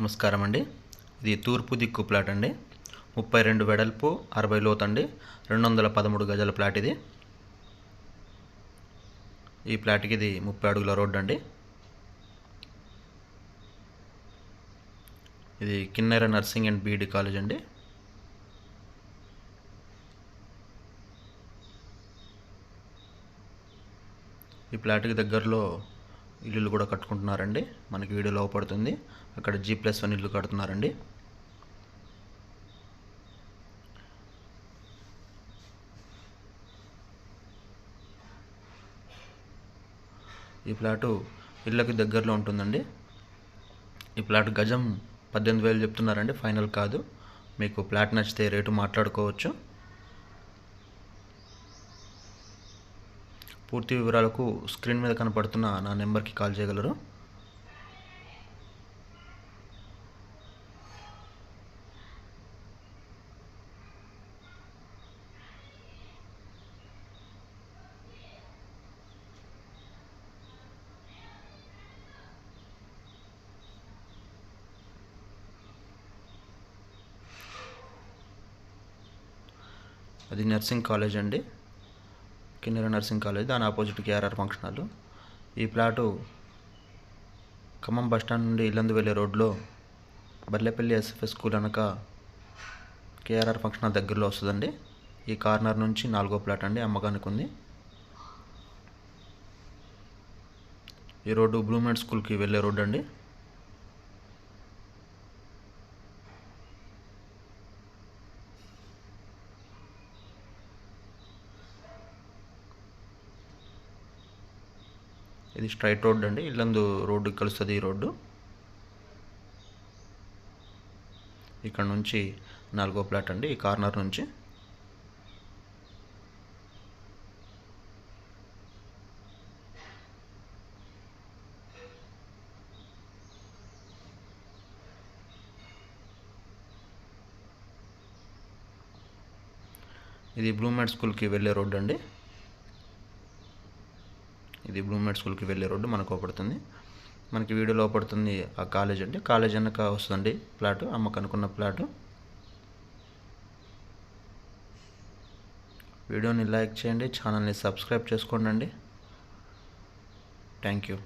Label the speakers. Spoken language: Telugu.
Speaker 1: నమస్కారం అండి. ఇది తూర్పు దిక్కు ప్లాట్ అండి. 32 వెడల్పు, 60 లోతు అండి. 213 గజాల ప్లాట్ ఇది. ఈ ప్లాట్కి ఇది 30 అడుగుల రోడ్డు అండి. ఇది కిన్నెర నర్సింగ్ అండ్ బీఈడి కాలేజ్ అండి. ఈ ప్లాట్కి దగ్గరలో ఇల్లు కూడా కట్టుకుంటున్నారండి. మనకి వీడియోలో అవపడుతుంది. అక్కడ G+1 ఇల్లు కడుతున్నారండి. ఈ ప్లాటు ఇళ్ళకి దగ్గరలో ఉంటుందండి. ఈ ప్లాట్ గజం 18,000 చెప్తున్నారండి. ఫైనల్ కాదు. మీకు ప్లాట్ నచ్చితే రేటు మాట్లాడుకోవచ్చు. పూర్తి వివరాలకు స్క్రీన్ మీద కనపడుతున్న నా నెంబర్కి కాల్ చేయగలరు. అది నర్సింగ్ కాలేజ్ అండి. కిన్నెర నర్సింగ్ కాలేజ్, దాని ఆపోజిట్ KRR ఫంక్షన్ హాల్. ఈ ప్లాటు ఖమ్మం బస్టాండ్ నుండి ఇల్లందు వెళ్ళే రోడ్లో బర్లేపల్లి SFS స్కూల్ అనక KRR ఫంక్షన్ హాల్ దగ్గరలో వస్తుందండి. ఈ కార్నర్ నుంచి 4వ ప్లాట్ అండి, అమ్మకానికి ఉంది. ఈ రోడ్డు బ్లూమెంట్ స్కూల్కి వెళ్ళే రోడ్డు అండి. ఇది స్ట్రైట్ రోడ్ అండి. ఇల్లందు రోడ్డు కలుస్తుంది. ఈ రోడ్డు ఇక్కడ నుంచి 4వ ప్లాట్ అండి. ఈ కార్నర్ నుంచి ఇది బ్లూమెంట్ స్కూల్కి వెళ్ళే రోడ్డు అండి. ఇది బ్లూమెంట్ స్కూల్కి వెళ్ళే రోడ్డు మనకు అవపడుతుంది. మనకి వీడియోలో అవపడుతుంది ఆ కాలేజ్ అండి. కాలేజ్ వెనక వస్తుందండి ప్లాటు, అమ్మకనుకున్న ప్లాటు. వీడియోని లైక్ చేయండి, ఛానల్ని సబ్స్క్రైబ్ చేసుకోండి. Thank you.